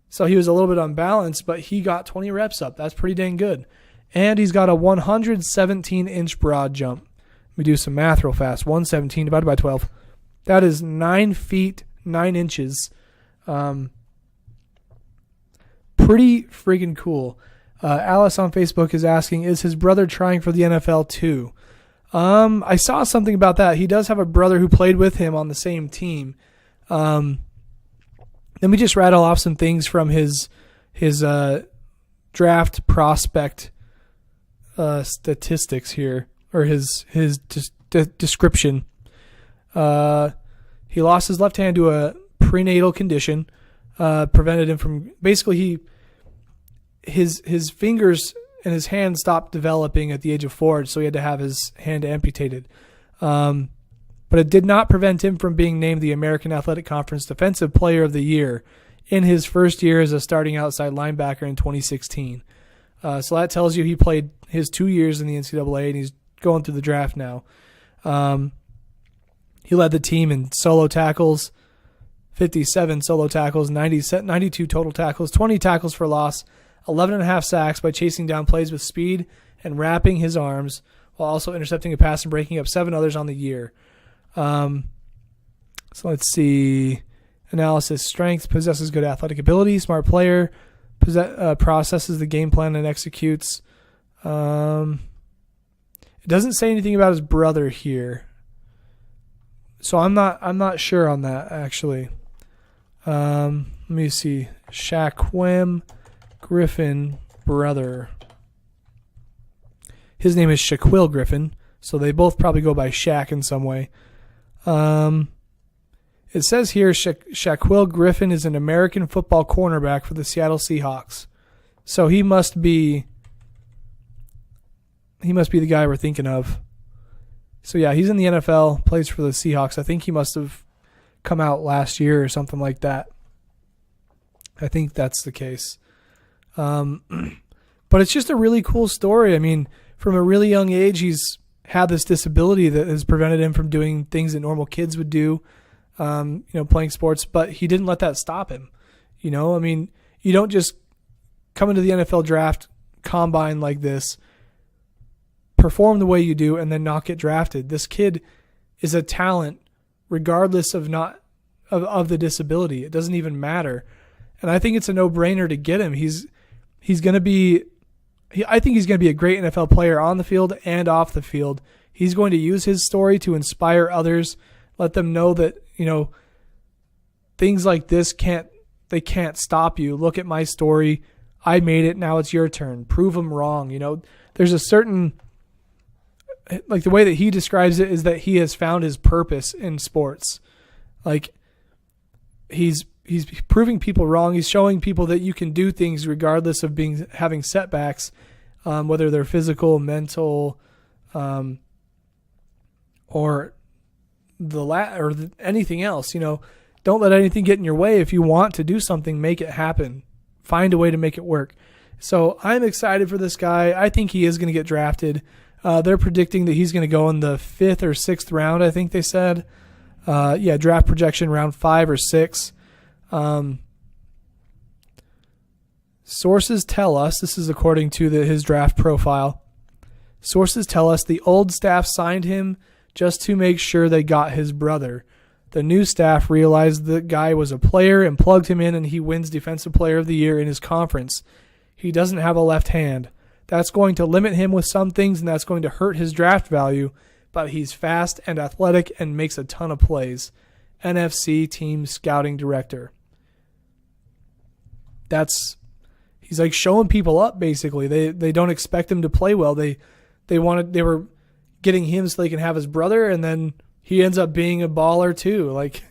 So he was a little bit unbalanced, but he got 20 reps up. That's pretty dang good. And he's got a 117-inch broad jump. We do some math real fast. 117 divided by 12. That is 9 feet, 9 inches. Pretty freaking cool. Alice on Facebook is asking, is his brother trying for the NFL too? I saw something about that. He does have a brother who played with him on the same team. Let me just rattle off some things from his draft prospect statistics here, or his description. He lost his left hand to a prenatal condition, prevented him from basically his fingers and his hand stopped developing at the age of 4, so he had to have his hand amputated. But it did not prevent him from being named the American Athletic Conference Defensive Player of the Year in his first year as a starting outside linebacker in 2016. So that tells you he played his 2 years in the NCAA, and he's going through the draft now. He led the team in solo tackles, 57 solo tackles, 92 total tackles, 20 tackles for loss, 11.5 sacks by chasing down plays with speed and wrapping his arms, while also intercepting a pass and breaking up 7 others on the year. So let's see. Analysis: strength, possesses good athletic ability, smart player, processes the game plan and executes. It doesn't say anything about his brother here, so I'm not sure on that actually. Let me see. Shaquem Griffin brother. His name is Shaquem Griffin, so they both probably go by Shaq in some way. It says here Shaquem Griffin is an American football cornerback for the Seattle Seahawks. So he must be the guy we're thinking of. So yeah, he's in the NFL, plays for the Seahawks. I think he must have come out last year or something like that. I think that's the case. But it's just a really cool story. I mean, from a really young age, he's had this disability that has prevented him from doing things that normal kids would do, playing sports, but he didn't let that stop him. I mean, you don't just come into the NFL draft combine like this, perform the way you do, and then not get drafted. This kid is a talent regardless of the disability. It doesn't even matter. And I think it's a no-brainer to get him. I think he's going to be a great NFL player on the field and off the field. He's going to use his story to inspire others, let them know that, things like this can't stop you. Look at my story. I made it. Now it's your turn. Prove them wrong. There's a certain, like the way that he describes it is that he has found his purpose in sports. Like he's proving people wrong. He's showing people that you can do things regardless of having setbacks, whether they're physical, mental, or anything else. Don't let anything get in your way. If you want to do something, make it happen. Find a way to make it work. So I'm excited for this guy. I think he is going to get drafted. They're predicting that he's going to go in the 5th or 6th round, I think they said. Draft projection round 5 or 6. Sources tell us, this is according to his draft profile, sources tell us the old staff signed him just to make sure they got his brother. The new staff realized the guy was a player and plugged him in, and he wins Defensive Player of the Year in his conference. He doesn't have a left hand. That's going to limit him with some things, and that's going to hurt his draft value, but he's fast and athletic and makes a ton of plays. NFC team scouting director. He's like showing people up basically. They don't expect him to play well. They were getting him so they can have his brother, and then he ends up being a baller too. Like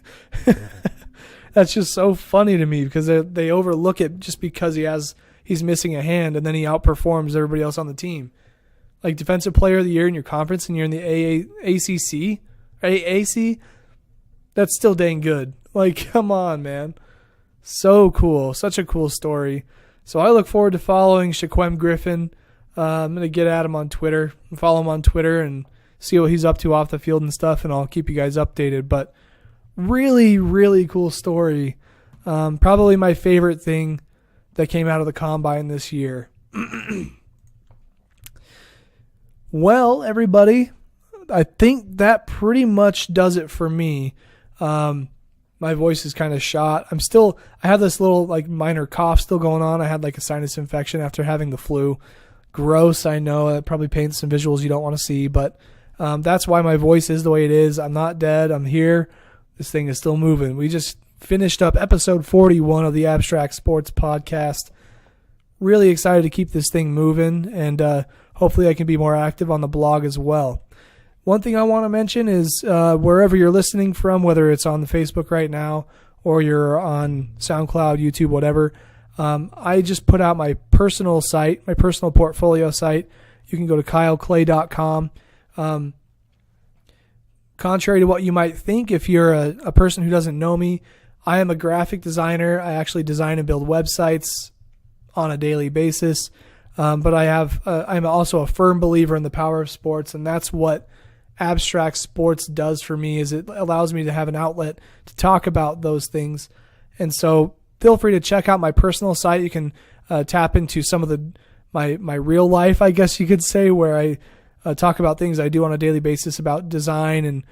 that's just so funny to me because they overlook it just because he's missing a hand, and then he outperforms everybody else on the team. Like Defensive Player of the Year in your conference, and you're in the AAC. That's still dang good. Like, come on, man. So cool. Such a cool story. So I look forward to following Shaquem Griffin. I'm going to get at him on Twitter, follow him on Twitter, and see what he's up to off the field and stuff, and I'll keep you guys updated. But really, really cool story. Probably my favorite thing that came out of the Combine this year. Well, everybody, I think that pretty much does it for me. My my voice is kind of shot. I have this little like minor cough still going on. I had like a sinus infection after having the flu. Gross, I know. It probably paints some visuals you don't want to see, but that's why my voice is the way it is. I'm not dead. I'm here. This thing is still moving. We just finished up episode 41 of the Abstract Sports Podcast. Really excited to keep this thing moving, and hopefully I can be more active on the blog as well. One thing I want to mention is wherever you're listening from, whether it's on the Facebook right now or you're on SoundCloud, YouTube, whatever, I just put out my personal site, my personal portfolio site. You can go to kyleclay.com. Contrary to what you might think, if you're a person who doesn't know me, I am a graphic designer. I actually design and build websites on a daily basis. But I'm also a firm believer in the power of sports, and that's what Abstract Sports does for me, is it allows me to have an outlet to talk about those things. And so feel free to check out my personal site. You can tap into some of my real life, I guess you could say, where I talk about things I do on a daily basis about design and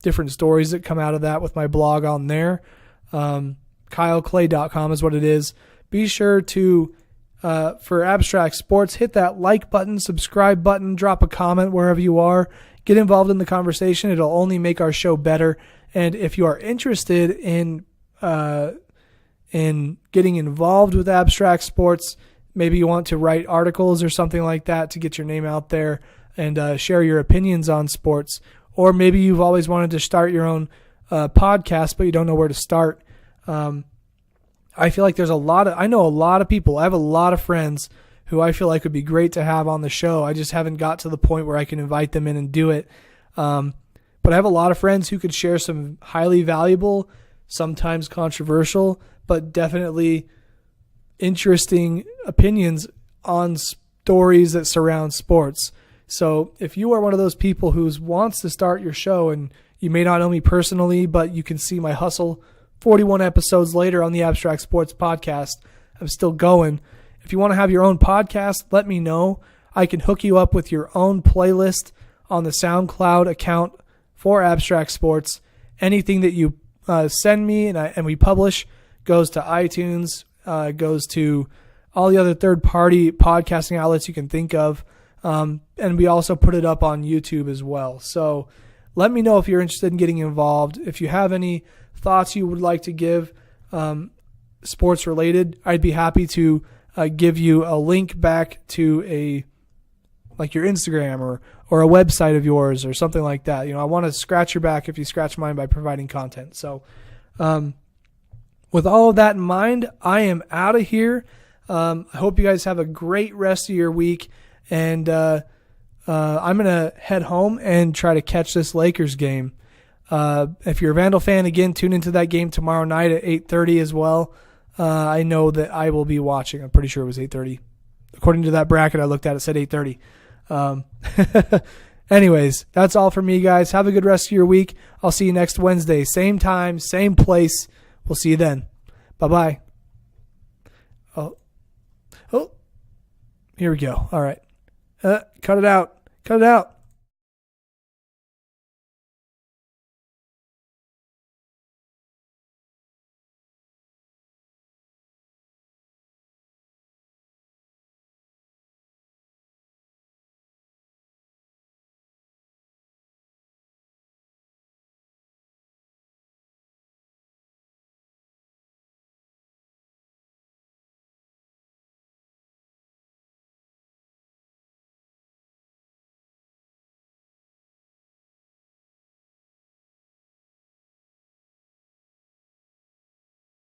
different stories that come out of that with my blog on there. kyleclay.com is what it is. Be sure to, for Abstract Sports, hit that like button, subscribe button, drop a comment wherever you are. Get involved in the conversation. It'll only make our show better. And if you are interested in getting involved with Abstract Sports, maybe you want to write articles or something like that to get your name out there and share your opinions on sports, or maybe you've always wanted to start your own podcast, but you don't know where to start. I feel like I know a lot of people. I have a lot of friends who I feel like would be great to have on the show. I just haven't got to the point where I can invite them in and do it. But I have a lot of friends who could share some highly valuable, sometimes controversial, but definitely interesting opinions on stories that surround sports. So if you are one of those people who wants to start your show, and you may not know me personally, but you can see my hustle 41 episodes later on the Abstract Sports Podcast, I'm still going. If you want to have your own podcast, let me know. I can hook you up with your own playlist on the SoundCloud account for Abstract Sports. Anything that you send me and we publish goes to iTunes, goes to all the other third-party podcasting outlets you can think of. And we also put it up on YouTube as well. So let me know if you're interested in getting involved. If you have any thoughts you would like to give sports related, I'd be happy to give you a link back to your Instagram or a website of yours or something like that. I want to scratch your back if you scratch mine by providing content. So with all of that in mind, I am out of here. I hope you guys have a great rest of your week, and I'm going to head home and try to catch this Lakers game. If you're a Vandal fan, again, tune into that game tomorrow night at 8:30 as well. I know that I will be watching. I'm pretty sure it was 8:30. According to that bracket I looked at, it said 8:30. Anyways, that's all for me, guys. Have a good rest of your week. I'll see you next Wednesday. Same time, same place. We'll see you then. Bye-bye. Oh, here we go. All right. Cut it out. Cut it out.